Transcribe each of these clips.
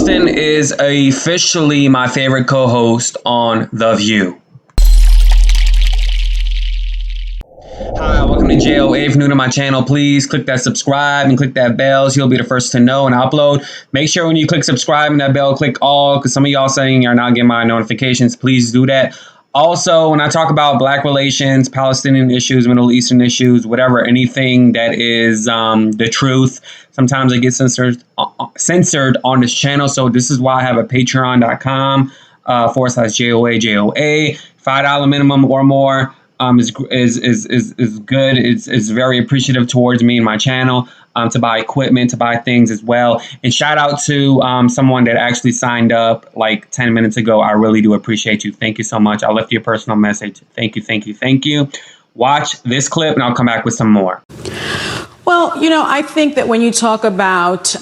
Hostin is officially my favorite co-host on The View. Hi, welcome to JOA. If you're new to my channel, please click that subscribe and click that bell so you'll be the first to know when I upload. Make sure when you click subscribe and that bell, click all, because some of y'all saying you're not getting my notifications. Please do that. Also, when I talk about Black relations, Palestinian issues, Middle Eastern issues, whatever, anything that is the truth, sometimes it gets censored on this channel. So this is why I have a patreon.com /JOA. $5 minimum or more is good. It's very appreciative towards me and my channel to buy equipment, to buy things as well. And shout out to someone that actually signed up like 10 minutes ago. I really do appreciate you. Thank you so much. I'll left you a personal message. Thank you, thank you, thank you. Watch this clip and I'll come back with some more. Well, you know, I think that when you talk about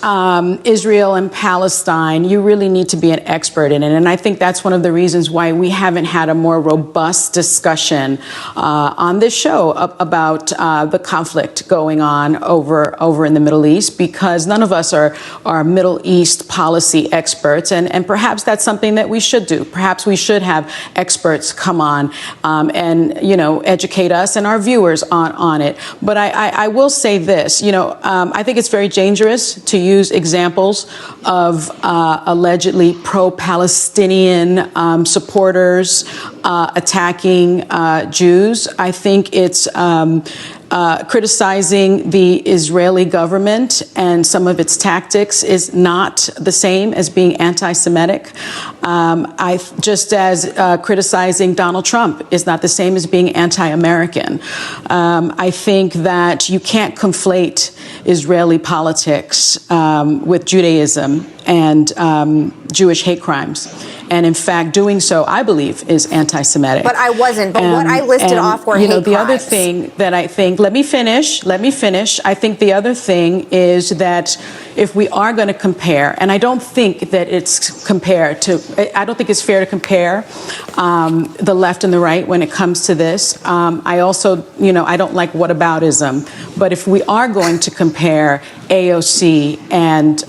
Israel and Palestine, you really need to be an expert in it. And I think that's one of the reasons why we haven't had a more robust discussion on this show about the conflict going on over in the Middle East, because none of us are Middle East policy experts. And perhaps that's something that we should do. Perhaps we should have experts come on and, you know, educate us and our viewers on it. But I will say this, you know, I think it's very dangerous to use examples of allegedly pro-Palestinian supporters attacking Jews. I think it's criticizing the Israeli government and some of its tactics is not the same as being anti-Semitic. Just as criticizing Donald Trump is not the same as being anti-American. I think that you can't conflate Israeli politics with Judaism and Jewish hate crimes. And in fact, doing so, I believe, is anti-Semitic. But I wasn't. But what I listed off were hate crimes. The other thing that I think, let me finish. I think the other thing is that if we are going to compare, and I don't think that it's I don't think it's fair to compare the left and the right when it comes to this. I also, you know, I don't like whataboutism. But if we are going to compare AOC and,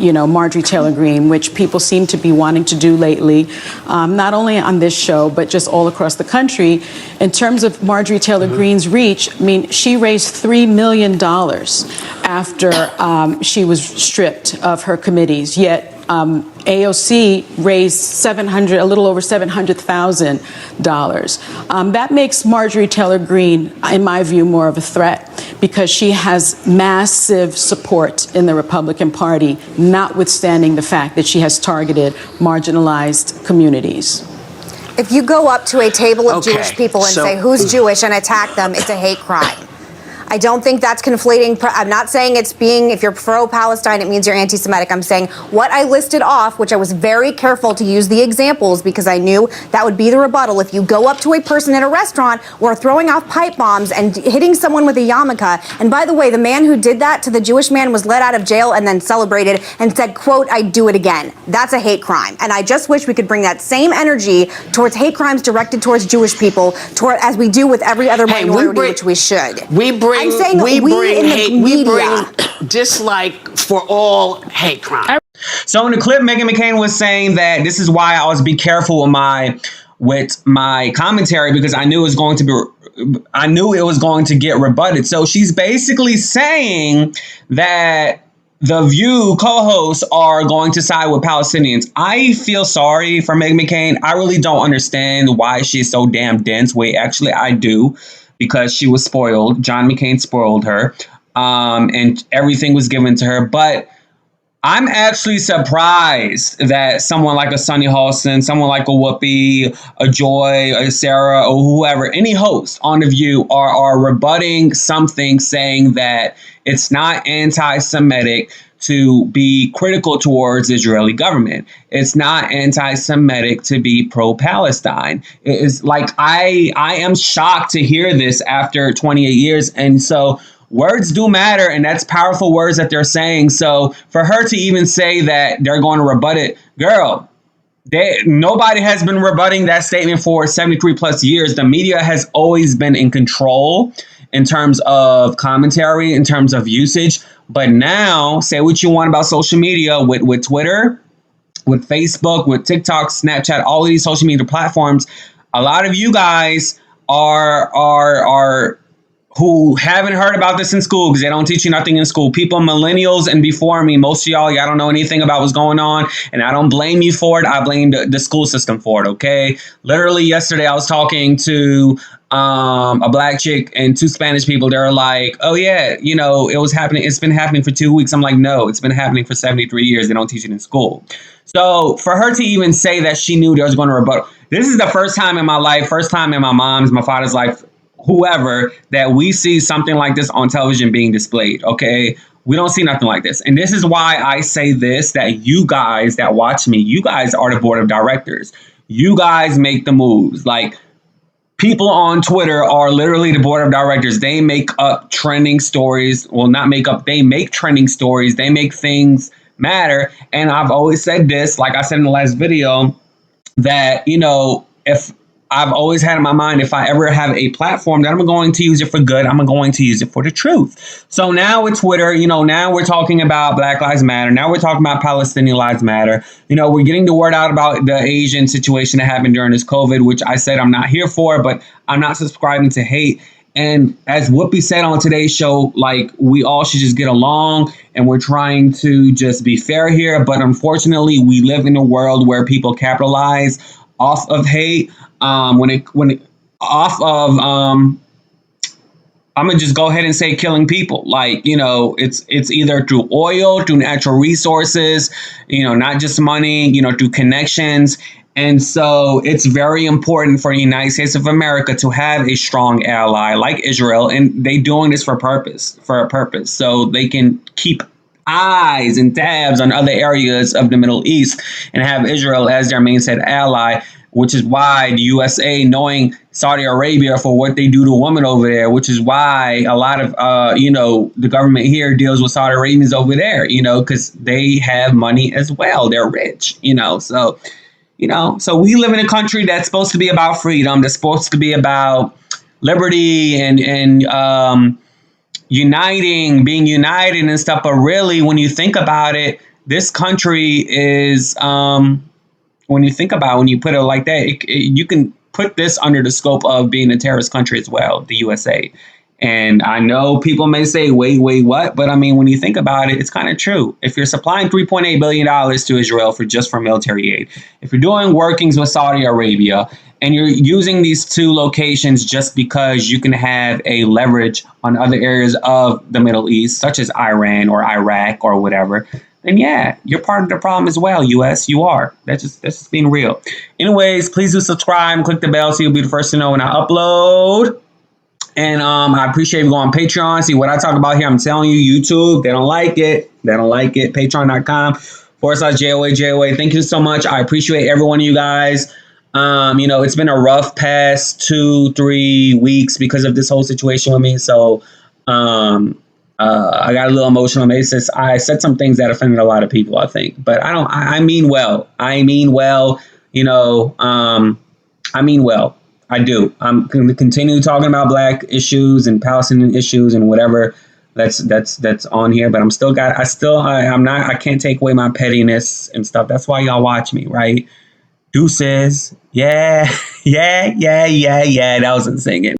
you know, Marjorie Taylor Greene, which people seem to be wanting to do lately, not only on this show, but just all across the country. In terms of Marjorie Taylor Greene's reach, I mean, she raised $3 million after she was stripped of her committees, yet AOC raised a little over $700,000. That makes Marjorie Taylor Greene, in my view, more of a threat because she has massive support in the Republican Party, notwithstanding the fact that she has targeted marginalized communities. If you go up to a table of Jewish people and say, who's Jewish, and attack them, it's a hate crime. I don't think that's conflating. I'm not saying it's being, if you're pro-Palestine, it means you're anti-Semitic. I'm saying what I listed off, which I was very careful to use the examples because I knew that would be the rebuttal. If you go up to a person at a restaurant or throwing off pipe bombs and hitting someone with a yarmulke, and by the way, the man who did that to the Jewish man was let out of jail and then celebrated and said, quote, I'd do it again. That's a hate crime. And I just wish we could bring that same energy towards hate crimes directed towards Jewish people, as we do with every other minority, which we should. I'm saying we bring dislike for all hate crime. So in the clip, Meghan McCain was saying that this is why I always be careful with my commentary, because I knew it was going to get rebutted. So she's basically saying that The View co-hosts are going to side with Palestinians. I feel sorry for Meghan McCain. I really don't understand why she's so damn dense. Wait, actually, I do. Because she was spoiled. John McCain spoiled her. And everything was given to her. But I'm actually surprised that someone like a Sunny Hostin, someone like a Whoopi, a Joy, a Sarah, or whoever, any host on The View are rebutting something saying that it's not anti-Semitic to be critical towards the Israeli government. It's not anti-Semitic to be pro-Palestine. It's like, I am shocked to hear this after 28 years. And so words do matter, and that's powerful words that they're saying. So for her to even say that they're going to rebut it, girl, nobody has been rebutting that statement for 73 plus years. The media has always been in control in terms of commentary, in terms of usage. But now, say what you want about social media with Twitter, with Facebook, with TikTok, Snapchat, all of these social media platforms, a lot of you guys are who haven't heard about this in school because they don't teach you nothing in school. People, millennials and before me, most of y'all don't know anything about what's going on. And I don't blame you for it. I blame the school system for it, okay? Literally yesterday, I was talking to a black chick and two Spanish people. They're like, oh, yeah, you know, it was happening. It's been happening for 2 weeks. I'm like, no, it's been happening for 73 years. They don't teach it in school. So for her to even say that she knew there was going to rebuttal, this is the first time in my life, first time in my mom's, my father's life, whoever, that we see something like this on television being displayed, okay? We don't see nothing like this. And this is why I say this, that you guys that watch me, you guys are the board of directors. You guys make the moves. Like, people on Twitter are literally the board of directors. They make up trending stories. Well, not make up. They make trending stories. They make things matter. And I've always said this, like I said in the last video, that, you know, if I've always had in my mind, if I ever have a platform, that I'm going to use it for good, I'm going to use it for the truth. So now with Twitter, you know, now we're talking about Black Lives Matter. Now we're talking about Palestinian Lives Matter. You know, we're getting the word out about the Asian situation that happened during this COVID, which I said I'm not here for, but I'm not subscribing to hate. And as Whoopi said on today's show, like, we all should just get along and we're trying to just be fair here. But unfortunately, we live in a world where people capitalize off of hate. I'm gonna just go ahead and say killing people. Like, you know, it's either through oil, through natural resources, you know, not just money, you know, through connections. And so it's very important for the United States of America to have a strong ally like Israel. And they doing this for a purpose, so they can keep eyes and tabs on other areas of the Middle East and have Israel as their main said ally, which is why the USA, knowing Saudi Arabia for what they do to women over there, which is why a lot of, you know, the government here deals with Saudi Arabians over there, you know, because they have money as well. They're rich, you know, so, you know, so we live in a country that's supposed to be about freedom, that's supposed to be about liberty and uniting, being united and stuff. But really, when you think about it, this country is, when you think about it, when you put it like that, you can put this under the scope of being a terrorist country as well, the USA. And I know people may say, wait, what? But I mean, when you think about it, it's kind of true. If you're supplying $3.8 billion to Israel for military aid, if you're doing workings with Saudi Arabia, and you're using these two locations just because you can have a leverage on other areas of the Middle East, such as Iran or Iraq or whatever, then yeah, you're part of the problem as well, US. You are. That's just being real. Anyways, please do subscribe and click the bell so you'll be the first to know when I upload. And I appreciate you going on Patreon. See what I talk about here. I'm telling you, YouTube, they don't like it. Patreon.com/JOA. Thank you so much. I appreciate every one of you guys. You know, it's been a rough past 2-3 weeks because of this whole situation with me. So I got a little emotional. Maybe since I said some things that offended a lot of people, I think. But I mean well. You know, I mean well. I do. I'm going to continue talking about Black issues and Palestinian issues and whatever that's on here. But I can't take away my pettiness and stuff. That's why y'all watch me, right? Deuces. Yeah. That wasn't singing.